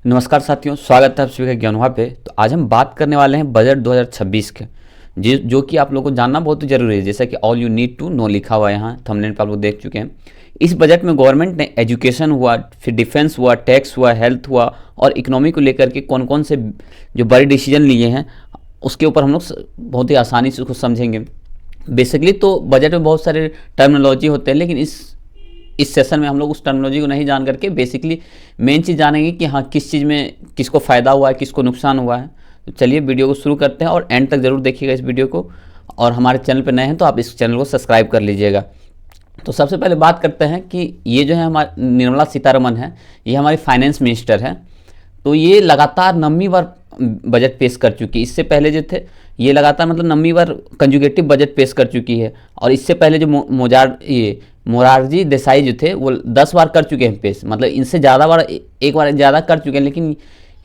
नमस्कार साथियों, स्वागत है आप सभी का ज्ञानवा पे। तो आज हम बात करने वाले हैं बजट 2026 के, जो कि आप लोगों को जानना बहुत ज़रूरी है। जैसा कि all you need to know लिखा हुआ है यहाँ थंबनेल पर, आप लोग देख चुके हैं। इस बजट में गवर्नमेंट ने एजुकेशन हुआ, फिर डिफेंस हुआ, टैक्स हुआ, हेल्थ हुआ और इकोनॉमी को लेकर के कौन कौन से जो बड़े डिसीजन लिए हैं उसके ऊपर हम लोग बहुत ही आसानी से उसको समझेंगे। बेसिकली तो बजट में बहुत सारे टर्मिनोलॉजी होते हैं, लेकिन इस सेशन में हम लोग उस टर्मिनोलॉजी को नहीं जान करके बेसिकली मेन चीज़ जानेंगे कि हाँ किस चीज़ में किसको फ़ायदा हुआ है, किसको नुकसान हुआ है। तो चलिए वीडियो को शुरू करते हैं और एंड तक ज़रूर देखिएगा इस वीडियो को। और हमारे चैनल पर नए हैं तो आप इस चैनल को सब्सक्राइब कर लीजिएगा। तो सबसे पहले बात करते हैं कि ये जो है हमारी निर्मला सीतारमण है, ये हमारी फाइनेंस मिनिस्टर है। तो ये लगातार 9वीं बार बजट पेश कर चुकी है। इससे पहले जो थे ये लगातार मतलब 9वीं बार कंजुगेटिव बजट पेश कर चुकी है। और इससे पहले जो मोरारजी देसाई जो थे वो 10 बार कर चुके हैं पेश, मतलब इनसे ज़्यादा बार, एक बार ज़्यादा कर चुके हैं। लेकिन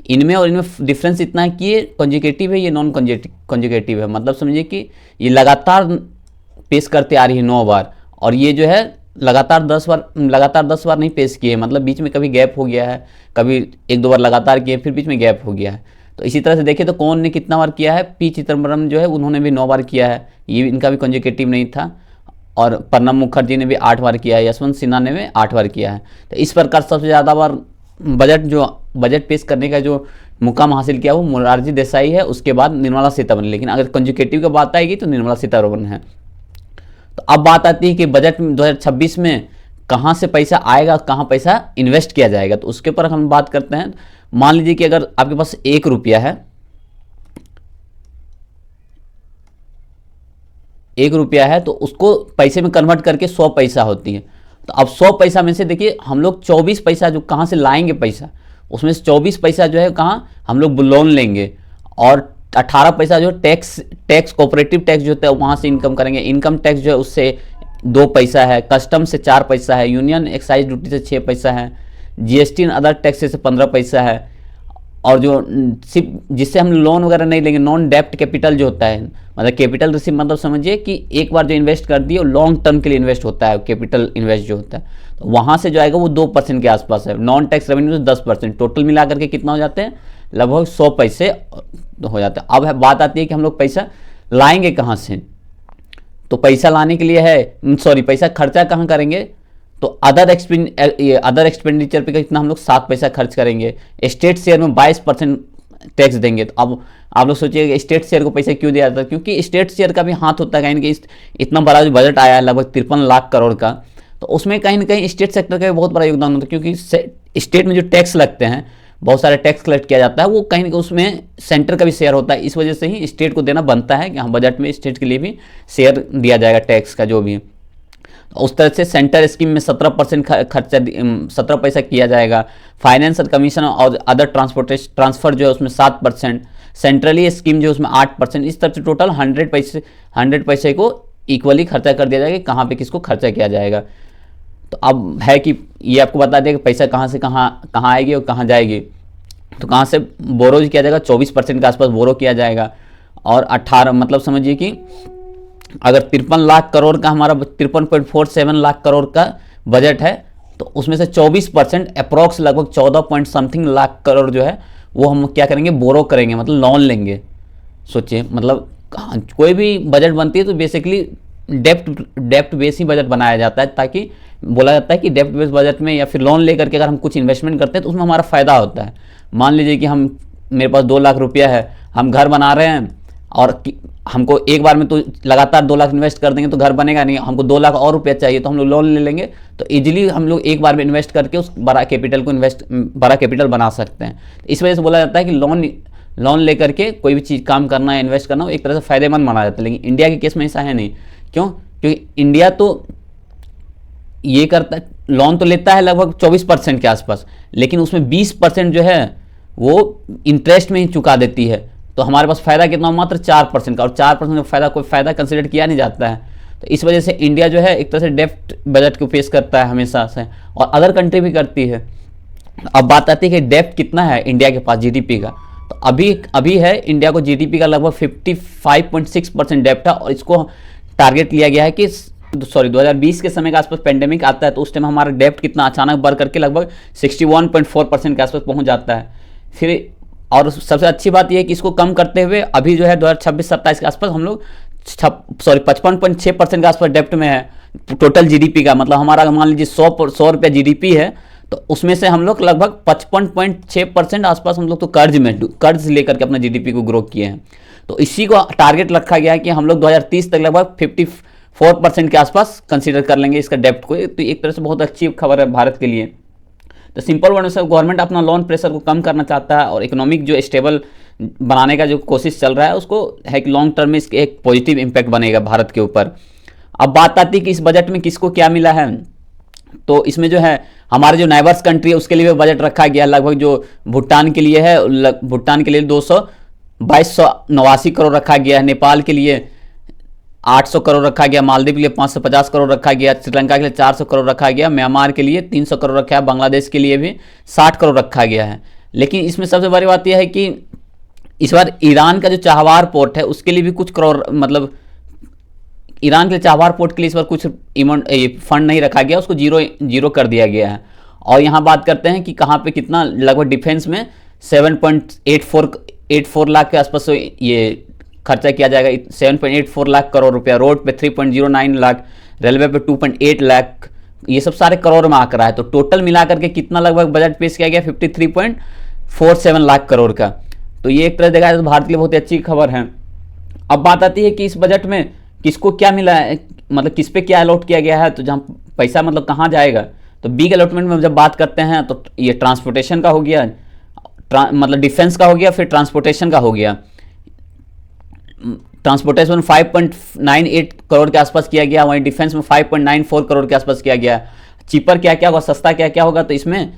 इनमें और इनमें डिफरेंस इतना है कि ये कंजुगेटिव है, ये नॉन कंजुगेटिव है। मतलब समझिए कि ये लगातार पेश करते आ रही है 9 बार, और ये जो है लगातार 10 बार नहीं पेश किए, मतलब बीच में कभी गैप हो गया है, कभी 1-2 बार लगातार किए, फिर बीच में गैप हो गया है। तो इसी तरह से देखिए तो कौन ने कितना बार किया है, पी चिदम्बरम जो है उन्होंने भी 9 बार किया है, ये इनका भी कंजुगेटिव नहीं था। और प्रणब मुखर्जी ने भी 8 बार किया है, यशवंत सिन्हा ने भी 8 बार किया है। तो इस प्रकार सबसे ज़्यादा बार बजट पेश करने का जो मुकाम हासिल किया वो मोरारजी देसाई है, उसके बाद निर्मला सीतारमण। लेकिन अगर कंजुगेटिव की बात आएगी तो निर्मला सीतारमण है। तो अब बात आती है कि बजट 2026 में कहाँ से पैसा आएगा, कहाँ पैसा इन्वेस्ट किया जाएगा। तो उसके ऊपर हम बात करते हैं। मान लीजिए कि अगर आपके पास 1 रुपया है, 1 रुपया है तो उसको पैसे में कन्वर्ट करके 100 पैसा होती है। तो अब 100 पैसा में से देखिए हम लोग 24 पैसा जो कहाँ से लाएंगे पैसा, उसमें से 24 पैसा जो है कहाँ हम लोग लोन लेंगे, और 18 पैसा जो टैक्स कोऑपरेटिव टैक्स जो होता है वहाँ से इनकम करेंगे। इनकम टैक्स जो है उससे 2 पैसा है, कस्टम से 4 पैसा है, यूनियन एक्साइज ड्यूटी से 6 पैसा है, जीएसटी एंड अदर टैक्स से 15 पैसा है। और जो सिर्फ जिससे हम लोन वगैरह नहीं लेंगे, नॉन डेप्ट कैपिटल जो होता है, मतलब कैपिटल रिसीव, मतलब समझिए कि एक बार जो इन्वेस्ट कर दिए लॉन्ग टर्म के लिए इन्वेस्ट होता है, कैपिटल इन्वेस्ट जो होता है, तो वहाँ से जो आएगा वो 2% के आसपास है। नॉन टैक्स रेवेन्यू से 10%, टोटल मिला करके कितना हो जाते हैं, लगभग 100 पैसे हो जाते हैं। अब बात आती है कि हम लोग पैसा लाएंगे कहाँ से। तो पैसा लाने के लिए है, पैसा खर्चा कहाँ करेंगे, तो अदर एक्सपेंडिचर पे कितना हम लोग 7 पैसा खर्च करेंगे। स्टेट शेयर में 22% टैक्स देंगे। तो अब आप लोग सोचिए स्टेट शेयर को पैसा क्यों दिया जाता है, क्योंकि स्टेट शेयर का भी हाथ होता है। कहीं ना कहीं इतना बड़ा जो बजट आया है लगभग 53 लाख करोड़ का, तो उसमें कहीं ना कहीं स्टेट सेक्टर का भी बहुत बड़ा योगदान होता है। क्योंकि स्टेट में जो टैक्स लगते हैं, बहुत सारे टैक्स कलेक्ट किया जाता है, वो कहीं ना कहीं उसमें सेंटर का भी शेयर होता है। इस वजह से ही स्टेट को देना बनता है कि हाँ बजट में स्टेट के लिए भी शेयर दिया जाएगा टैक्स का जो भी है। उस तरह से सेंटर स्कीम में 17% खर्चा 17 पैसा किया जाएगा। फाइनेंस और कमीशन और अदर ट्रांसफर जो है उसमें 7%, सेंट्रली स्कीम जो है उसमें 8%। इस तरह से टोटल 100 पैसे को इक्वली खर्चा कर दिया जाएगा, कहाँ पे किसको खर्चा किया जाएगा। तो अब है कि ये आपको बता दें कि पैसा कहाँ से कहाँ आएगी और कहाँ जाएगी। तो कहाँ से बोरो किया जाएगा, 24% के आसपास बोरो किया जाएगा। और 18 मतलब समझिए कि अगर 53 लाख करोड़ का हमारा 53.47 लाख करोड़ का बजट है, तो उसमें से 24% अप्रॉक्स लगभग 14 पॉइंट समथिंग लाख करोड़ जो है वो हम क्या करेंगे, बोरो करेंगे, मतलब लोन लेंगे। सोचिए, मतलब कोई भी बजट बनती है तो बेसिकली डेप्ट बेस ही बजट बनाया जाता है, ताकि बोला जाता है कि डेप्ट बेस बजट में या फिर लोन लेकर के अगर हम कुछ इन्वेस्टमेंट करते हैं तो उसमें हमारा फ़ायदा होता है। मान लीजिए कि मेरे पास 2 लाख रुपया है, हम घर बना रहे हैं, और हमको एक बार में तो लगातार 2 लाख इन्वेस्ट कर देंगे तो घर बनेगा नहीं, हमको 2 लाख और रुपया चाहिए, तो हम लोग लोन ले लेंगे। तो इजीली हम लोग एक बार में इन्वेस्ट करके उस बड़ा कैपिटल बना सकते हैं। इस वजह से बोला जाता है कि लोन लेकर के कोई भी चीज़ काम करना है, इन्वेस्ट करना, एक तरह से फ़ायदेमंद माना जाता है। लेकिन इंडिया के केस में ऐसा है नहीं। क्यों? क्योंकि इंडिया तो ये करता है, लोन तो लेता है लगभग 24% के आसपास, लेकिन उसमें 20% जो है वो इंटरेस्ट में ही चुका देती है। तो हमारे पास फ़ायदा कितना, मात्र 4% का, और 4% का फ़ायदा कोई फ़ायदा कंसिडर किया नहीं जाता है। तो इस वजह से इंडिया जो है एक तरह से डेप्ट बजट को फेस करता है हमेशा से, और अदर कंट्री भी करती है। अब बात आती है कि डेप्ट कितना है इंडिया के पास जीडीपी का। तो अभी है इंडिया को जीडीपी का लगभग 55.6% डेप्ट है, और इसको टारगेट लिया गया है कि 2020 के समय के आसपास पेंडेमिक आता है, तो उस टाइम हमारा डेप्ट कितना अचानक बढ़ करके लगभग 61.4% के आसपास पहुंच जाता है। फिर और सबसे अच्छी बात यह है कि इसको कम करते हुए अभी जो है 2026-27 के आसपास हम लोग 55.6% के आसपास डेप्ट में है टोटल जीडीपी का। मतलब हमारा मान लीजिए 100 रुपया जीडीपी है, तो उसमें से हम लोग लगभग 55.6% आसपास हम लोग तो कर्ज लेकर के अपना जीडीपी को ग्रो किए हैं। तो इसी को टारगेट रखा गया है कि हम लोग 2030 तक लगभग 54% के आसपास कंसीडर कर लेंगे इसका डेप्ट को। तो एक तरह से बहुत अच्छी खबर है भारत के लिए। तो सिंपल वर्ड में सब गवर्नमेंट अपना लोन प्रेशर को कम करना चाहता है और इकोनॉमिक जो स्टेबल बनाने का जो कोशिश चल रहा है उसको है कि लॉन्ग टर्म में इसके एक पॉजिटिव इम्पैक्ट बनेगा भारत के ऊपर। अब बात आती है कि इस बजट में किसको क्या मिला है। तो इसमें जो है हमारे जो नाइबर्स कंट्री है उसके लिए भी बजट रखा गया लगभग, जो भूटान के लिए है, भूटान के लिए 2289 करोड़ रखा गया है, नेपाल के लिए 800 करोड़ रखा गया, मालदीव के लिए 550 करोड़ रखा गया, श्रीलंका के लिए 400 करोड़ रखा गया, म्यांमार के लिए 300 करोड़ रखा है, बांग्लादेश के लिए भी 60 करोड़ रखा गया है। लेकिन इसमें सबसे बड़ी बात यह है कि इस बार ईरान का जो चाहवार पोर्ट है उसके लिए भी कुछ करोड़, मतलब ईरान के चाहवार पोर्ट के लिए इस बार कुछ फंड नहीं रखा गया, उसको जीरो कर दिया गया है। और यहाँ बात करते हैं कि कहाँ पे कितना, लगभग डिफेंस में 7.84 लाख के आसपास ये खर्चा किया जाएगा, 7.84 लाख करोड़ रुपया, रोड पे 3.09 लाख, रेलवे पे 2.8 लाख, ये सब सारे करोड़ में आकर है। तो टोटल मिलाकर के कितना लगभग बजट पेश किया गया 53.47 लाख करोड़ का। तो ये एक तरह देखा जाए तो भारत के लिए बहुत ही अच्छी खबर है। अब बात आती है कि इस बजट में किसको क्या मिला है, मतलब किस पे क्या अलॉट किया गया है, तो जहाँ पैसा मतलब कहाँ जाएगा। तो बिग अलॉटमेंट में जब बात करते हैं तो ये ट्रांसपोर्टेशन का हो गया, मतलब डिफेंस का हो गया, फिर ट्रांसपोर्टेशन का हो गया। ट्रांसपोर्टेशन 5.98 करोड़ के आसपास किया गया, वहीं डिफेंस में 5.94 करोड़ के आसपास किया गया। चीपर क्या क्या होगा, सस्ता क्या क्या होगा, तो इसमें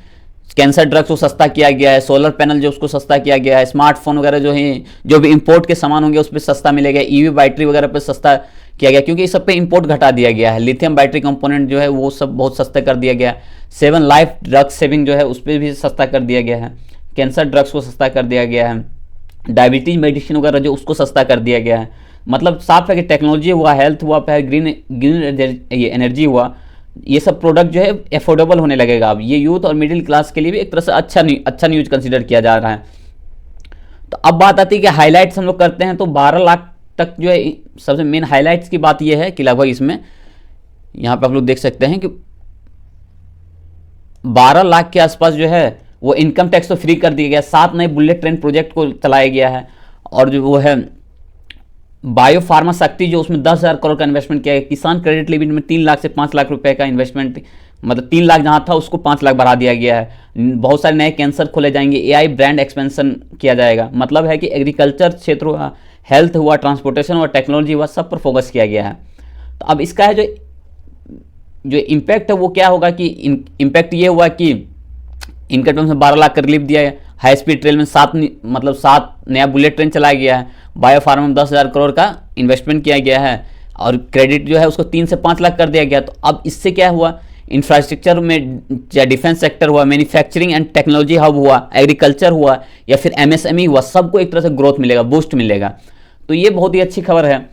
कैंसर ड्रग्स को सस्ता किया गया है, सोलर पैनल जो उसको सस्ता किया गया है, स्मार्टफोन वगैरह जो है, जो भी इंपोर्ट के सामान होंगे उस पर सस्ता मिलेगा, ईवी बैटरी वगैरह पे सस्ता किया गया क्योंकि इस सब पे इंपोर्ट घटा दिया गया है। लिथियम बैटरी कंपोनेंट जो है वो सब बहुत सस्ता कर दिया गया है। 7 लाइफ ड्रग सेविंग जो है उस पर भी सस्ता कर दिया गया है, कैंसर ड्रग्स को सस्ता कर दिया गया है, डायबिटीज मेडिसिन वगैरह जो उसको सस्ता कर दिया गया है। मतलब साफ है कि टेक्नोलॉजी हुआ, हेल्थ हुआ, फिर ग्रीन ये एनर्जी हुआ, ये सब प्रोडक्ट जो है अफोर्डेबल होने लगेगा। अब ये यूथ और मिडिल क्लास के लिए भी एक तरह से अच्छा न्यूज कंसीडर किया जा रहा है। तो अब बात आती है कि हाईलाइट्स हम लोग करते हैं तो 12 लाख तक जो है सबसे मेन हाईलाइट्स की बात यह है कि लगभग इसमें यहाँ पे आप लोग देख सकते हैं कि 12 लाख के आसपास जो है वो इनकम टैक्स तो फ्री कर दिया गया, 7 नए बुलेट ट्रेन प्रोजेक्ट को चलाया गया है, और जो वो है बायो फार्मा शक्ति जो उसमें 10,000 करोड़ का इन्वेस्टमेंट किया गया। किसान क्रेडिट लिमिट में 3 लाख से 5 लाख रुपए का इन्वेस्टमेंट, मतलब 3 लाख जहां था उसको 5 लाख बढ़ा दिया गया है। बहुत सारे नए कैंसर खोले जाएंगे, एआई ब्रांड एक्सपेंशन किया जाएगा। मतलब है कि एग्रीकल्चर क्षेत्र हुआ, हेल्थ हुआ, ट्रांसपोर्टेशन हुआ, टेक्नोलॉजी हुआ, सब पर फोकस किया गया है। तो अब इसका है जो इम्पैक्ट है वो क्या होगा कि इम्पैक्ट ये हुआ कि इनकम टैक्स में 12 लाख का रिलीफ दिया है, हाई स्पीड ट्रेन में 7 नया बुलेट ट्रेन चलाया गया है, बायो फार्मा में 10,000 करोड़ का इन्वेस्टमेंट किया गया है, और क्रेडिट जो है उसको 3 से 5 लाख कर दिया गया। तो अब इससे क्या हुआ, इंफ्रास्ट्रक्चर में या डिफेंस सेक्टर हुआ, मैन्युफैक्चरिंग एंड टेक्नोलॉजी हब हुआ, एग्रीकल्चर हुआ या फिर एमएसएमई हुआ, सबको एक तरह से ग्रोथ मिलेगा, बूस्ट मिलेगा। तो ये बहुत ही अच्छी खबर है।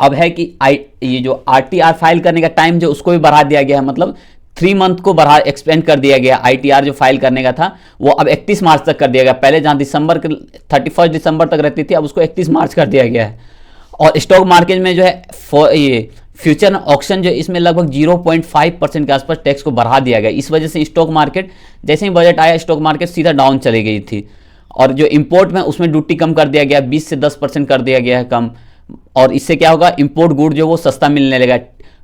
अब है कि ये जो आरटीआर फाइल करने का टाइम जो उसको भी बढ़ा दिया गया है, मतलब 3 मंथ को एक्सपेंड कर दिया गया। आईटीआर जो फाइल करने का था वो अब 31 मार्च तक कर दिया गया। पहले जहां 31 दिसंबर तक रहती थी, अब उसको 31 मार्च कर दिया गया है। और स्टॉक मार्केट में जो है ये फ्यूचर ऑक्शन जो इसमें लगभग 0.5% के आसपास टैक्स को बढ़ा दिया गया। इस वजह से स्टॉक मार्केट जैसे ही बजट आया, स्टॉक मार्केट सीधा डाउन चली गई थी। और जो इंपोर्ट में उसमें ड्यूटी कम कर दिया गया, 20 से 10% कर दिया गया है कम। और इससे क्या होगा, इंपोर्ट गुड जो वो सस्ता मिलने लगा।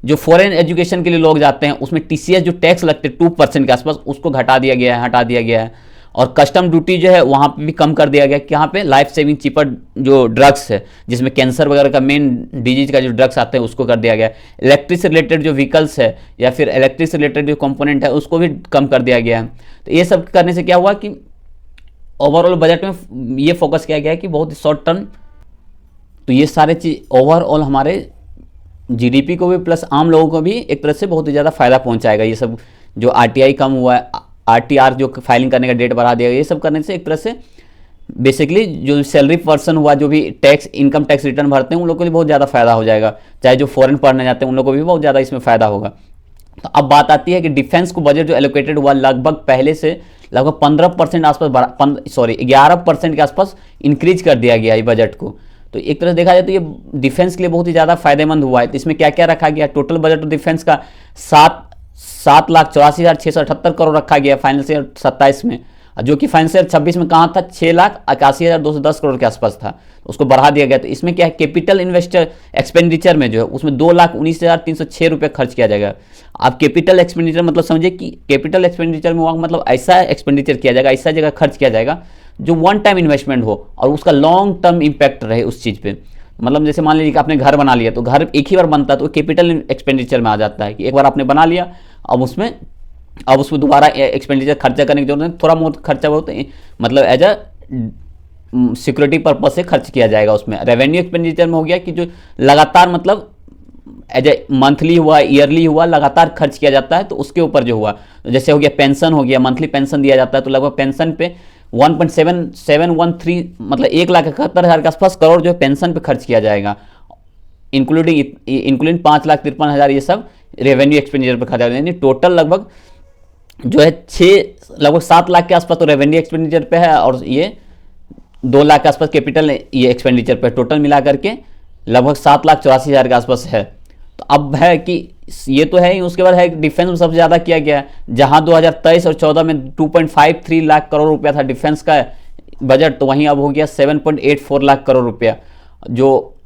जो फॉरेन एजुकेशन के लिए लोग जाते हैं उसमें टीसीएस जो टैक्स लगते हैं 2% के आसपास, उसको हटा दिया गया है। और कस्टम ड्यूटी जो है वहाँ पे भी कम कर दिया गया कि यहाँ पे लाइफ सेविंग चीपर जो ड्रग्स है, जिसमें कैंसर वगैरह का मेन डिजीज का जो ड्रग्स आते हैं उसको कर दिया गया। इलेक्ट्रिक से रिलेटेड जो व्हीकल्स है या फिर इलेक्ट्रिक से रिलेटेड जो कंपोनेंट है उसको भी कम कर दिया गया है। तो ये सब करने से क्या हुआ कि ओवरऑल बजट में ये फोकस किया गया है कि बहुत शॉर्ट टर्म, तो ये सारे चीज ओवरऑल हमारे जीडीपी को भी प्लस आम लोगों को भी एक तरह से बहुत ही ज़्यादा फायदा पहुंचाएगा। ये सब जो आरटीआई कम हुआ है, आरटीआर जो फाइलिंग करने का डेट बढ़ा दिया गया, ये सब करने से एक तरह से बेसिकली जो सैलरी पर्सन हुआ, जो भी टैक्स इनकम टैक्स रिटर्न भरते हैं उन लोगों को भी बहुत ज़्यादा फायदा हो जाएगा। चाहे जो फॉरेन पढ़ने जाते हैं उन लोगों को भी बहुत ज़्यादा इसमें फायदा होगा। तो अब बात आती है कि डिफेंस को बजट जो एलोकेटेड हुआ लगभग पहले से लगभग 15% आसपास, सॉरी 11% के आसपास इंक्रीज कर दिया गया है बजट को। तो एक तरह से देखा जाए तो ये डिफेंस के लिए बहुत ही ज़्यादा फायदेमंद हुआ है। तो इसमें क्या क्या रखा गया, टोटल बजट डिफेंस का 7,84,678 करोड़ रखा गया फाइनेंशियल 27 में, जो कि फाइनेंशियल 26 में कहाँ था, 6,81,210 करोड़ के आसपास था, उसको बढ़ा दिया गया। तो इसमें क्या है, कैपिटल इन्वेस्टर एक्सपेंडिचर में जो है उसमें 2,19,306 रुपये खर्च किया जाएगा। आप कैपिटल एक्सपेंडिचर मतलब समझिए कि कैपिटल एक्सपेंडिचर में मतलब ऐसा एक्सपेंडिचर किया जाएगा, ऐसा जगह खर्च किया जाएगा जो वन टाइम इन्वेस्टमेंट हो और उसका लॉन्ग टर्म इम्पैक्ट रहे उस चीज़ पे। मतलब जैसे मान लीजिए कि आपने घर बना लिया, तो घर एक ही बार बनता है तो कैपिटल एक्सपेंडिचर में आ जाता है कि एक बार आपने बना लिया, अब उसमें दोबारा एक्सपेंडिचर खर्चा करने की जरूरत नहीं, थोड़ा बहुत खर्चा बहुत मतलब एज अ सिक्योरिटी पर्पज से खर्च किया जाएगा। उसमें रेवेन्यू एक्सपेंडिचर में हो गया कि जो लगातार मतलब एज ए मंथली हुआ, ईयरली हुआ, लगातार खर्च किया जाता है, तो उसके ऊपर जो हुआ, जैसे हो गया पेंशन हो गया, मंथली पेंशन दिया जाता है, तो लगभग पेंशन पे 1.7713 मतलब 1,71,000 के आसपास करोड़ जो है पेंशन पे खर्च किया जाएगा, इंक्लूडिंग 5,53,000 ये सब रेवेन्यू एक्सपेंडिचर पर खर्च जाएगा। यानी टोटल लगभग जो है लगभग 7 लाख के आसपास तो रेवेन्यू एक्सपेंडिचर पे है और ये 2 लाख के आसपास कैपिटल ये एक्सपेंडिचर पे, टोटल मिला करके लगभग 7,84,000 के आसपास है। तो अब है कि ये तो है ही, उसके बाद है डिफेंस में सबसे ज़्यादा किया गया है, जहां 2023 और 14 में 2.53 लाख करोड़ रुपया था डिफेंस का बजट, तो वहीं अब हो गया 7.84 लाख करोड़ रुपया। जो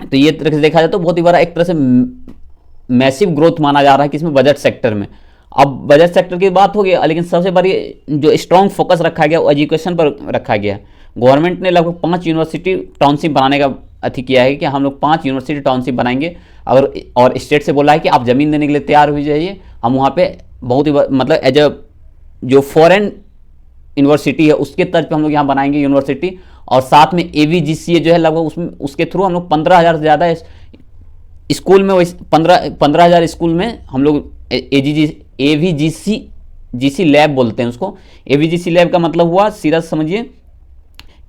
तो ये तरह से देखा जाए तो बहुत ही बड़ा एक तरह से मैसिव ग्रोथ माना जा रहा है कि इसमें बजट सेक्टर में। अब बजट सेक्टर की बात हो गई, लेकिन सबसे बड़ी जो स्ट्रॉन्ग फोकस रखा गया वो एजुकेशन पर रखा गया। गवर्नमेंट ने लगभग 5 यूनिवर्सिटी टाउनशिप बनाने का अति किया है कि हम लोग 5 यूनिवर्सिटी टाउनशिप बनाएंगे, और स्टेट से बोला है कि आप ज़मीन देने के लिए तैयार हो जाइए, हम वहाँ पे बहुत ही मतलब एज अ जो फॉरेन यूनिवर्सिटी है उसके तर्ज पे हम लोग यहाँ बनाएंगे यूनिवर्सिटी। और साथ में AVGCA जो है लगभग उसमें उसके थ्रू हम लोग 15,000 से ज़्यादा स्कूल में 15,000 स्कूल में हम लोग AVGC लैब बोलते हैं उसको। AVGC लैब का मतलब हुआ सीधा समझिए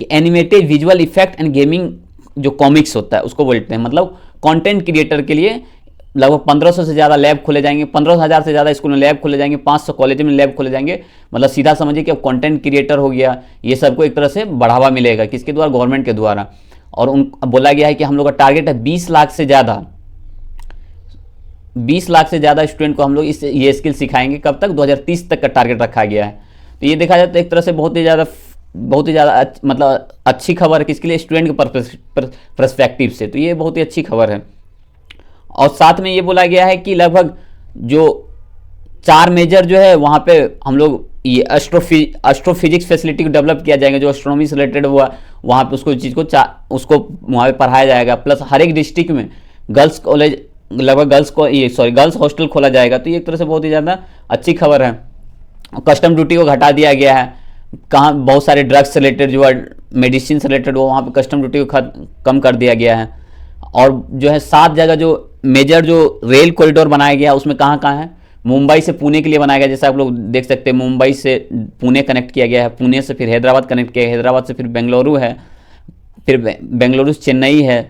कि animated visual effect and gaming जो कॉमिक्स होता है उसको बोलते हैं। मतलब कंटेंट क्रिएटर के लिए लगभग 1500 से ज़्यादा लैब खोले जाएंगे, 15,000 से ज़्यादा स्कूल में लैब खोले जाएंगे, 500 कॉलेज में लैब खोले जाएंगे। मतलब सीधा समझिए कि अब कंटेंट क्रिएटर हो गया, ये सबको एक तरह से बढ़ावा मिलेगा, किसके द्वारा, गवर्नमेंट के द्वारा। और बोला गया है कि हम लोग का टारगेट है 20 लाख से ज़्यादा स्टूडेंट को हम लोग ये स्किल सिखाएंगे। कब तक, 2030 तक का टारगेट रखा गया है। तो ये देखा जाए तो एक तरह से बहुत ही ज़्यादा मतलब अच्छी खबर है किसके लिए, स्टूडेंट के पर्सपेक्टिव से, तो ये बहुत ही अच्छी खबर है। और साथ में ये बोला गया है कि लगभग जो 4 मेजर जो है वहाँ पे हम लोग ये एस्ट्रोफिजिक्स फैसिलिटी को डेवलप किया जाएगा, जो एस्ट्रोनॉमी से रिलेटेड हुआ वहाँ पे उसको चीज़ को उसको वहाँ पे पढ़ाया जाएगा। प्लस हर एक डिस्ट्रिक्ट में गर्ल्स कॉलेज, लगभग गर्ल्स हॉस्टल खोला जाएगा। तो ये एक तरह से बहुत ही ज़्यादा अच्छी खबर है। कस्टम ड्यूटी को घटा दिया गया है, कहाँ बहुत सारे ड्रग्स से रिलेटेड जो है, मेडिसिन से रिलेटेड वो वहाँ पे कस्टम ड्यूटी को कम कर दिया गया है। और जो है 7 जगह जो मेजर जो रेल कॉरिडोर बनाया गया उसमें कहाँ कहाँ है, मुंबई से पुणे के लिए बनाया गया, जैसे आप लोग देख सकते हैं मुंबई से पुणे कनेक्ट किया गया है, पुणे से फिर हैदराबाद कनेक्ट किया है, हैदराबाद से फिर बेंगलुरु है, फिर बेंगलुरु से चेन्नई है।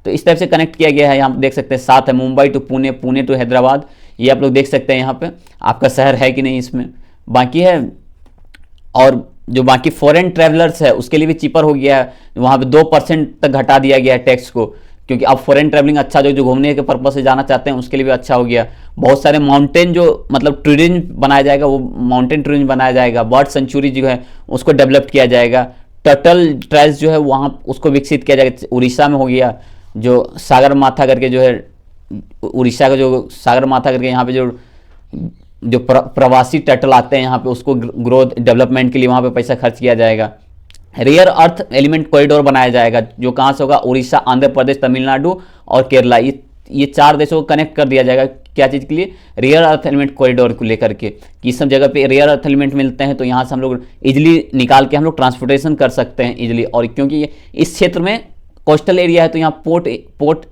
तो इस टाइप से कनेक्ट किया गया है। यहाँ देख सकते हैं 7 है, मुंबई टू पुणे, पुणे टू हैदराबाद, ये आप लोग देख सकते हैं यहाँ पे आपका शहर है कि नहीं इसमें। बाकी है और जो बाकी फॉरेन ट्रैवलर्स है उसके लिए भी चीपर हो गया है, वहाँ पे 2% तक घटा दिया गया है टैक्स को, क्योंकि अब फॉरेन ट्रैवलिंग अच्छा जो घूमने के पर्पज से जाना चाहते हैं उसके लिए भी अच्छा हो गया। बहुत सारे माउंटेन जो मतलब टूरिज्म बनाया जाएगा, वो माउंटेन टूरिज्म बनाया जाएगा। बर्ड सेंचुरी जो है उसको डेवलप किया जाएगा। टर्टल ट्रायल्स जो है वहाँ उसको विकसित किया जाएगा। उड़ीसा में हो गया जो सागर माथा करके जो है, उड़ीसा का जो सागर माथा करके यहाँ पे जो प्रवासी टर्टल आते हैं यहाँ पे, उसको ग्रोथ डेवलपमेंट के लिए वहाँ पे पैसा खर्च किया जाएगा। रेयर अर्थ एलिमेंट कॉरिडोर बनाया जाएगा, जो कहाँ से होगा, उड़ीसा, आंध्र प्रदेश, तमिलनाडु और केरला, ये 4 देशों को कनेक्ट कर दिया जाएगा। क्या चीज़ के लिए, रेयर अर्थ एलिमेंट कॉरिडोर को लेकर के, कि सब जगह पे रेयर अर्थ एलिमेंट मिलते हैं, तो यहाँ से हम लोग इजिली निकाल के हम लोग ट्रांसपोर्टेशन कर सकते हैं इजिली। और क्योंकि इस क्षेत्र में कोस्टल एरिया है तो यहाँ पोर्ट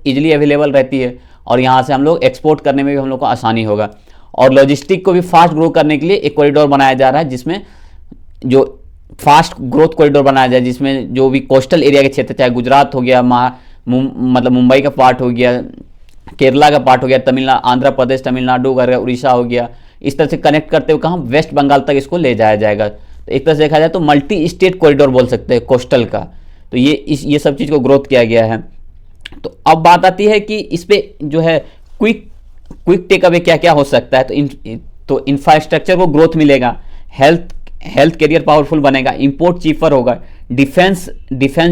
इजिली अवेलेबल रहती है, और यहाँ से हम लोग एक्सपोर्ट करने में भी हम लोग को आसानी होगा। और लॉजिस्टिक को भी फास्ट ग्रो करने के लिए एक कॉरिडोर बनाया जा रहा है, जिसमें जो फास्ट ग्रोथ कॉरिडोर बनाया जाए, जिसमें जो भी कोस्टल एरिया के क्षेत्र, चाहे गुजरात हो गया, मतलब मुंबई का पार्ट हो गया, केरला का पार्ट हो गया, आंध्र प्रदेश, तमिलनाडु, उड़ीसा हो गया, इस तरह से कनेक्ट करते हुए कहाँ वेस्ट बंगाल तक इसको ले जाया जाएगा। तो एक तरह से देखा जाए तो मल्टी स्टेट कॉरिडोर बोल सकते हैं कोस्टल का। तो ये सब चीज़ को ग्रोथ किया गया है। तो अब बात आती है कि इस पे जो है क्विक टेक अवे क्या क्या हो सकता है। तो इंफ्रास्ट्रक्चर को ग्रोथ मिलेगा, हेल्थ करियर पावरफुल बनेगा, इंपोर्ट चीपर होगा, डिफेंस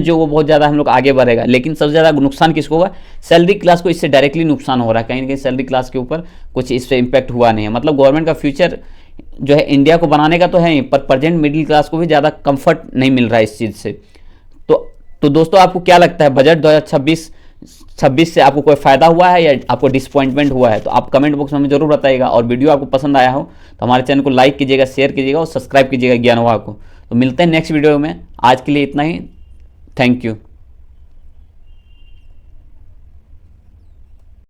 जो वो बहुत ज़्यादा हम लोग आगे बढ़ेगा। लेकिन सबसे ज़्यादा नुकसान किसको होगा? सैलरी क्लास को इससे डायरेक्टली नुकसान हो रहा है। कहीं ना कहीं सैलरी क्लास के ऊपर कुछ इससे इम्पैक्ट हुआ नहीं है। मतलब गवर्नमेंट का फ्यूचर जो है इंडिया को बनाने का तो है ही, पर प्रेजेंट मिडिल क्लास को भी ज़्यादा कंफर्ट नहीं मिल रहा है इस चीज़ से। तो दोस्तों आपको क्या लगता है, बजट 2026 से आपको कोई फ़ायदा हुआ है या आपको डिसअपॉइंटमेंट हुआ है? तो आप कमेंट बॉक्स में जरूर बताइएगा। और वीडियो आपको पसंद आया हो तो हमारे चैनल को लाइक कीजिएगा, शेयर कीजिएगा और सब्सक्राइब कीजिएगा ज्ञानवाह को। तो मिलते हैं नेक्स्ट वीडियो में। आज के लिए इतना ही। Thank you.